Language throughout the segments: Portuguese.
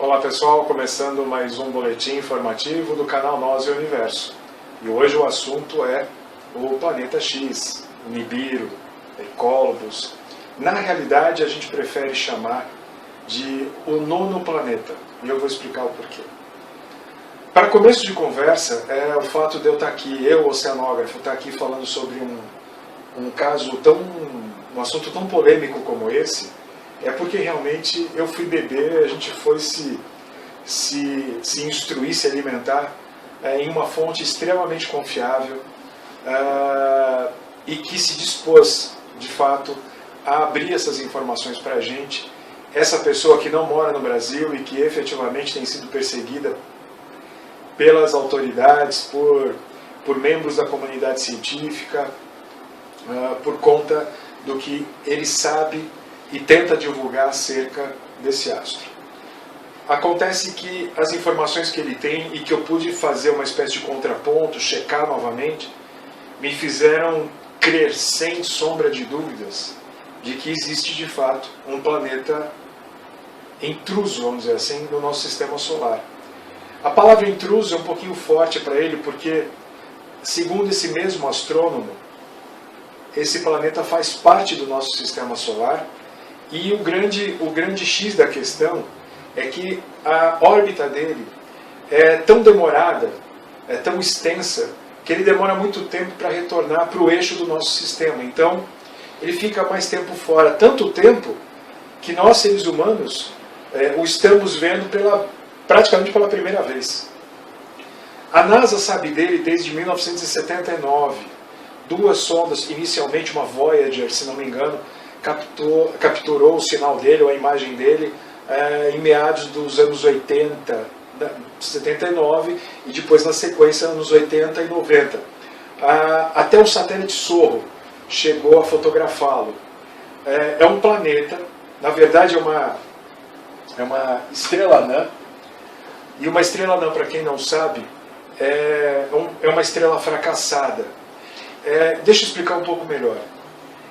Olá pessoal, começando mais um boletim informativo do canal Nós e o Universo. E hoje o assunto é o planeta X, o Nibiru, Ecólobos. Na realidade a gente prefere chamar de o nono planeta, e eu vou explicar o porquê. Para começo de conversa, é o fato de eu estar aqui, eu, oceanógrafo, estar aqui falando sobre um um assunto tão polêmico como esse, é porque realmente eu fui bebê, a gente foi se instruir, se alimentar em uma fonte extremamente confiável e que se dispôs, de fato, a abrir essas informações para a gente. Essa pessoa que não mora no Brasil e que efetivamente tem sido perseguida pelas autoridades, por membros da comunidade científica, por conta do que ele sabe e tenta divulgar acerca desse astro. Acontece que as informações que ele tem e que eu pude fazer uma espécie de contraponto, checar novamente, me fizeram crer sem sombra de dúvidas de que existe de fato um planeta intruso, vamos dizer assim, no nosso sistema solar. A palavra intruso é um pouquinho forte para ele porque, segundo esse mesmo astrônomo, esse planeta faz parte do nosso sistema solar. E o grande X da questão é que a órbita dele é tão demorada, é tão extensa, que ele demora muito tempo para retornar para o eixo do nosso sistema. Então, ele fica mais tempo fora. Tanto tempo que nós, seres humanos, o estamos vendo praticamente pela primeira vez. A NASA sabe dele desde 1979. Duas sondas, inicialmente uma Voyager, se não me engano, capturou o sinal dele, ou a imagem dele, em meados dos anos 80, 79, e depois na sequência anos 80 e 90. Até o satélite Sorro chegou a fotografá-lo. É um planeta, na verdade é uma estrela anã, e uma estrela anã, para quem não sabe, é uma estrela fracassada. Deixa eu explicar um pouco melhor.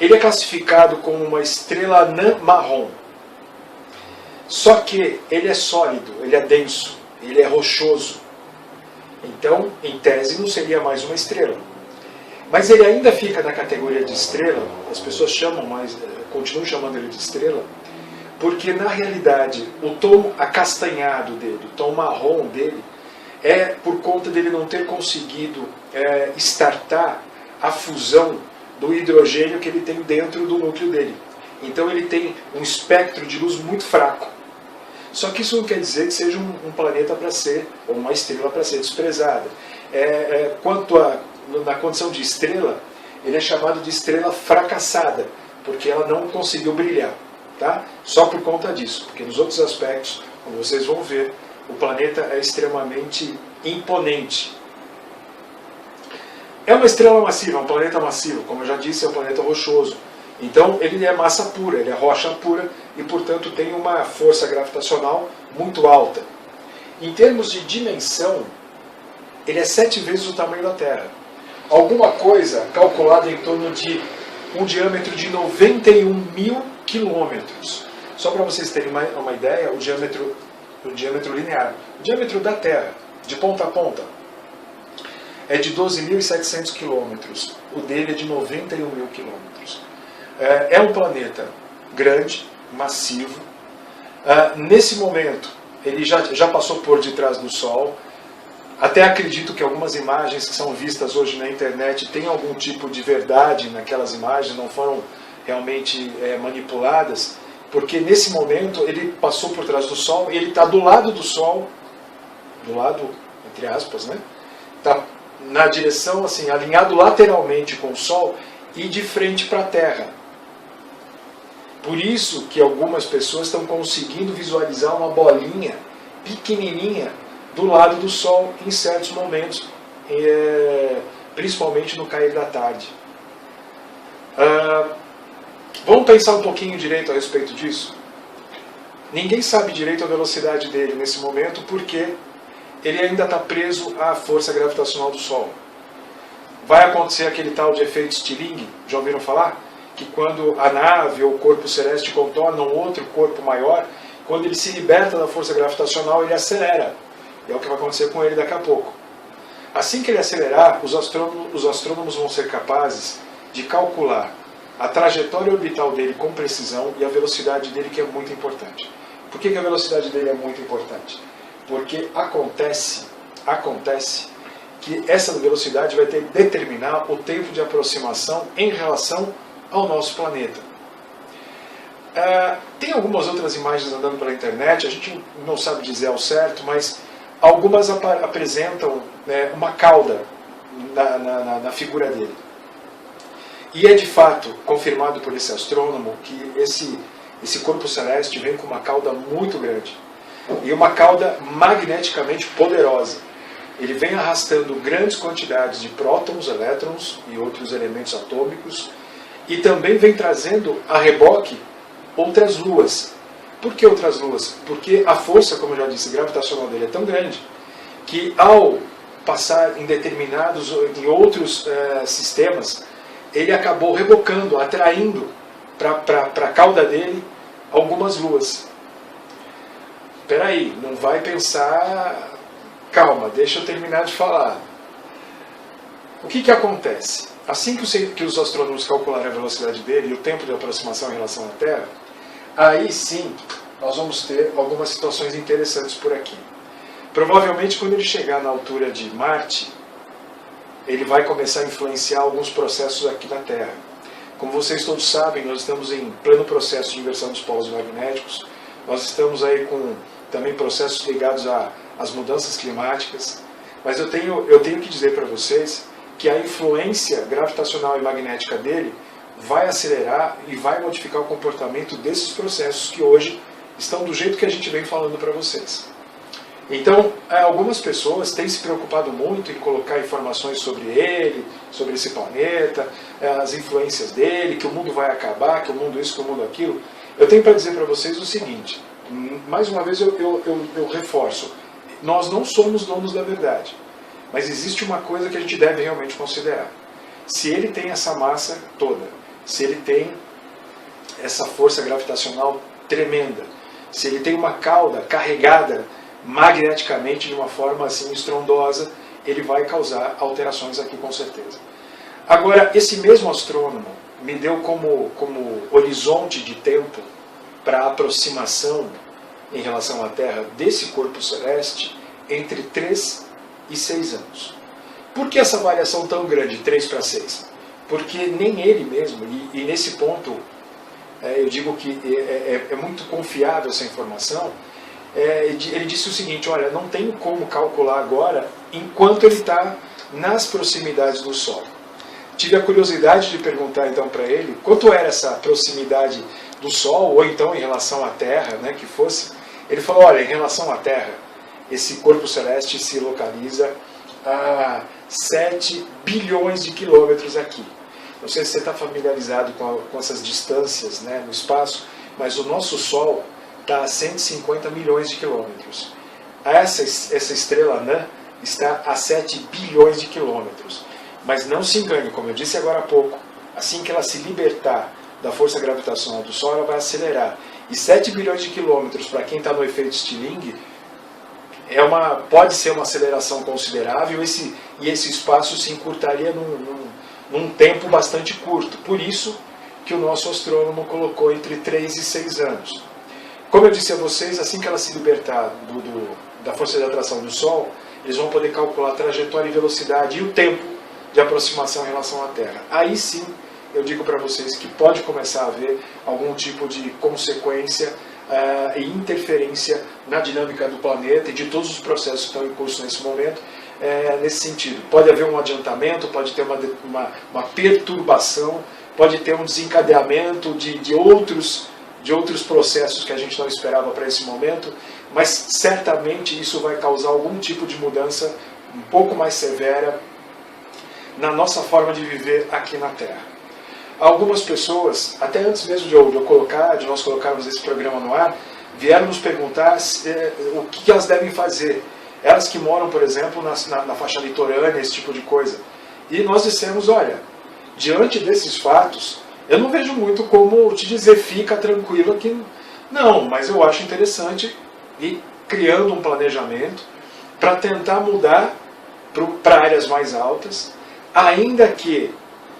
Ele é classificado como uma estrela anã marrom. Só que ele é sólido, ele é denso, ele é rochoso. Então, em tese, não seria mais uma estrela. Mas ele ainda fica na categoria de estrela, as pessoas continuam chamando ele de estrela, porque na realidade o tom acastanhado dele, o tom marrom dele, é por conta dele não ter conseguido startar a fusão do hidrogênio que ele tem dentro do núcleo dele. Então ele tem um espectro de luz muito fraco. Só que isso não quer dizer que seja um planeta para ser, ou uma estrela para ser desprezada. Na condição de estrela, ele é chamado de estrela fracassada, porque ela não conseguiu brilhar. Tá? Só por conta disso, porque nos outros aspectos, como vocês vão ver, o planeta é extremamente imponente. É uma estrela massiva, é um planeta massivo, como eu já disse, é um planeta rochoso. Então ele é massa pura, ele é rocha pura e, portanto, tem uma força gravitacional muito alta. Em termos de dimensão, ele é 7 vezes o tamanho da Terra. Alguma coisa calculada em torno de um diâmetro de 91 mil quilômetros. Só para vocês terem uma ideia, o diâmetro linear, o diâmetro da Terra, de ponta a ponta, é de 12.700 quilômetros. O dele é de 91 mil quilômetros. É um planeta grande, massivo. Nesse momento, ele já passou por detrás do Sol. Até acredito que algumas imagens que são vistas hoje na internet têm algum tipo de verdade naquelas imagens, não foram realmente manipuladas, porque nesse momento ele passou por trás do Sol, ele está do lado do Sol, do lado, entre aspas, né? Está na direção, assim, alinhado lateralmente com o Sol e de frente para a Terra. Por isso que algumas pessoas estão conseguindo visualizar uma bolinha pequenininha do lado do Sol em certos momentos, principalmente no cair da tarde. Vamos pensar um pouquinho direito a respeito disso? Ninguém sabe direito a velocidade dele nesse momento porque ele ainda está preso à força gravitacional do Sol. Vai acontecer aquele tal de efeito Stirling, já ouviram falar? Que quando a nave ou o corpo celeste contornam outro corpo maior, quando ele se liberta da força gravitacional, ele acelera. E é o que vai acontecer com ele daqui a pouco. Assim que ele acelerar, os astrônomos vão ser capazes de calcular a trajetória orbital dele com precisão e a velocidade dele, que é muito importante. Por que a velocidade dele é muito importante? Porque acontece que essa velocidade vai ter que determinar o tempo de aproximação em relação ao nosso planeta. Tem algumas outras imagens andando pela internet, a gente não sabe dizer ao certo, mas algumas apresentam, né, uma cauda na figura dele. E é de fato confirmado por esse astrônomo que esse corpo celeste vem com uma cauda muito grande. E uma cauda magneticamente poderosa. Ele vem arrastando grandes quantidades de prótons, elétrons e outros elementos atômicos. E também vem trazendo a reboque outras luas. Por que outras luas? Porque a força, como eu já disse, gravitacional dele é tão grande que ao passar em outros sistemas, ele acabou rebocando, atraindo para a cauda dele algumas luas. Espera aí, não vai pensar... Calma, deixa eu terminar de falar. O que acontece? Assim que os astrônomos calcularem a velocidade dele e o tempo de aproximação em relação à Terra, aí sim nós vamos ter algumas situações interessantes por aqui. Provavelmente quando ele chegar na altura de Marte, ele vai começar a influenciar alguns processos aqui na Terra. Como vocês todos sabem, nós estamos em pleno processo de inversão dos polos magnéticos, nós estamos aí com também processos ligados às mudanças climáticas, mas eu tenho que dizer para vocês que a influência gravitacional e magnética dele vai acelerar e vai modificar o comportamento desses processos que hoje estão do jeito que a gente vem falando para vocês. Então, algumas pessoas têm se preocupado muito em colocar informações sobre ele, sobre esse planeta, as influências dele, que o mundo vai acabar, que o mundo isso, que o mundo aquilo. Eu tenho para dizer para vocês o seguinte, mais uma vez eu reforço, nós não somos donos da verdade, mas existe uma coisa que a gente deve realmente considerar. Se ele tem essa massa toda, se ele tem essa força gravitacional tremenda, se ele tem uma cauda carregada magneticamente de uma forma assim estrondosa, ele vai causar alterações aqui com certeza. Agora, esse mesmo astrônomo me deu como horizonte de tempo para a aproximação em relação à Terra desse corpo celeste entre 3 e 6 anos. Por que essa variação tão grande, 3 para 6? Porque nem ele mesmo, e nesse ponto eu digo que é muito confiável essa informação, ele disse o seguinte, olha, não tenho como calcular agora enquanto ele está nas proximidades do Sol. Tive a curiosidade de perguntar então para ele quanto era essa proximidade do Sol, ou então em relação à Terra, né, que fosse. Ele falou, olha, em relação à Terra, esse corpo celeste se localiza a 7 bilhões de quilômetros aqui. Não sei se você está familiarizado com essas distâncias, né, no espaço, mas o nosso Sol está a 150 milhões de quilômetros. Essa estrela anã está a 7 bilhões de quilômetros. Mas não se engane, como eu disse agora há pouco, assim que ela se libertar da força gravitacional do Sol, ela vai acelerar. E 7 bilhões de quilômetros, para quem está no efeito Stirling, pode ser uma aceleração considerável, e esse espaço se encurtaria num tempo bastante curto. Por isso que o nosso astrônomo colocou entre 3 e 6 anos. Como eu disse a vocês, assim que ela se libertar da força de atração do Sol, eles vão poder calcular a trajetória e velocidade e o tempo de aproximação em relação à Terra. Aí sim, eu digo para vocês que pode começar a haver algum tipo de consequência e interferência na dinâmica do planeta e de todos os processos que estão em curso nesse momento, nesse sentido. Pode haver um adiantamento, pode ter uma perturbação, pode ter um desencadeamento de outros processos que a gente não esperava para esse momento, mas certamente isso vai causar algum tipo de mudança um pouco mais severa na nossa forma de viver aqui na Terra. Algumas pessoas, até antes mesmo de nós colocarmos esse programa no ar, vieram nos perguntar o que elas devem fazer. Elas que moram, por exemplo, na faixa litorânea, esse tipo de coisa. E nós dissemos, olha, diante desses fatos, eu não vejo muito como te dizer, fica tranquilo que Não, mas eu acho interessante ir criando um planejamento para tentar mudar para áreas mais altas, ainda que,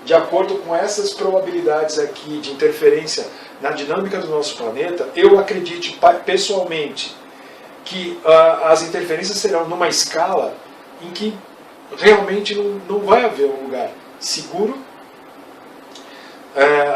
de acordo com essas probabilidades aqui de interferência na dinâmica do nosso planeta, eu acredite pessoalmente que as interferências serão numa escala em que realmente não vai haver um lugar seguro,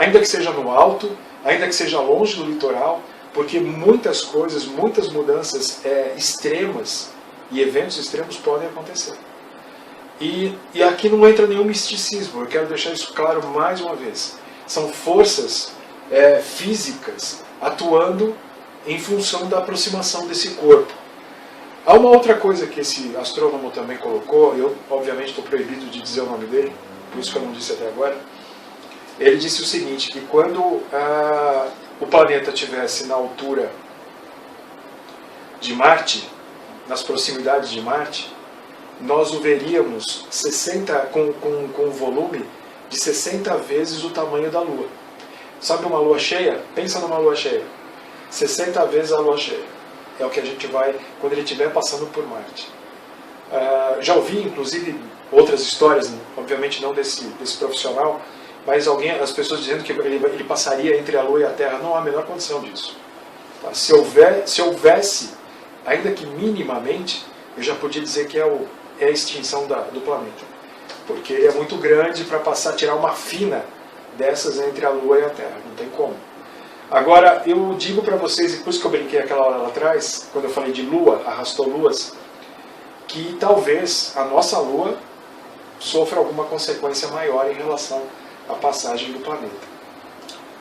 ainda que seja no alto, ainda que seja longe do litoral, porque muitas coisas, muitas mudanças extremas e eventos extremos podem acontecer. E aqui não entra nenhum misticismo, eu quero deixar isso claro mais uma vez. São forças físicas atuando em função da aproximação desse corpo. Há uma outra coisa que esse astrônomo também colocou, eu obviamente estou proibido de dizer o nome dele, por isso que eu não disse até agora. Ele disse o seguinte, que quando o planeta estivesse na altura de Marte, nas proximidades de Marte, nós o veríamos com um volume de 60 vezes o tamanho da Lua. Sabe uma lua cheia? Pensa numa lua cheia. 60 vezes a lua cheia. É o que a gente vai quando ele estiver passando por Marte. Já ouvi, inclusive, outras histórias, obviamente não desse profissional, mas as pessoas dizendo que ele passaria entre a Lua e a Terra. Não há a menor condição disso. Tá? Se houvesse, ainda que minimamente, eu já podia dizer que é a extinção do planeta. Porque ele é muito grande para tirar uma fina dessas entre a Lua e a Terra. Não tem como. Agora, eu digo para vocês, e por isso que eu brinquei aquela hora lá atrás, quando eu falei de Lua, arrastou luas, que talvez a nossa Lua sofra alguma consequência maior em relação à passagem do planeta.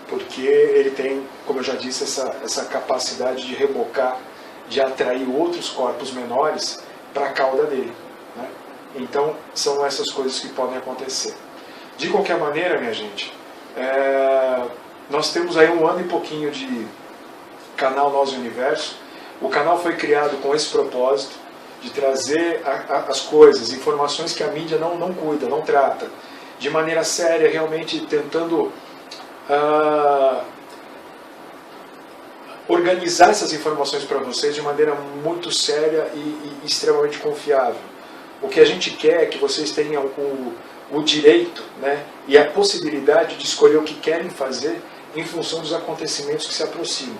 Porque ele tem, como eu já disse, essa capacidade de rebocar, de atrair outros corpos menores para a cauda dele. Né? Então, são essas coisas que podem acontecer. De qualquer maneira, minha gente, nós temos aí 1 ano e pouquinho de canal Nós e o Universo. O canal foi criado com esse propósito, de trazer as coisas, informações que a mídia não cuida, não trata, de maneira séria, realmente tentando organizar essas informações para vocês de maneira muito séria e extremamente confiável. O que a gente quer é que vocês tenham o direito, né, e a possibilidade de escolher o que querem fazer em função dos acontecimentos que se aproximam.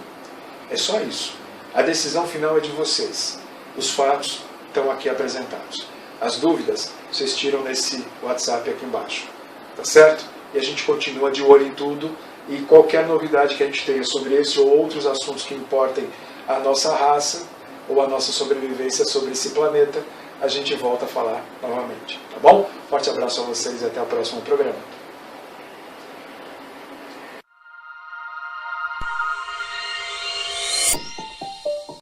É só isso. A decisão final é de vocês. Os fatos estão aqui apresentados. As dúvidas vocês tiram nesse WhatsApp aqui embaixo. Tá certo? E a gente continua de olho em tudo, e qualquer novidade que a gente tenha sobre esse ou outros assuntos que importem a nossa raça ou a nossa sobrevivência sobre esse planeta, a gente volta a falar novamente. Tá bom? Forte abraço a vocês e até o próximo programa.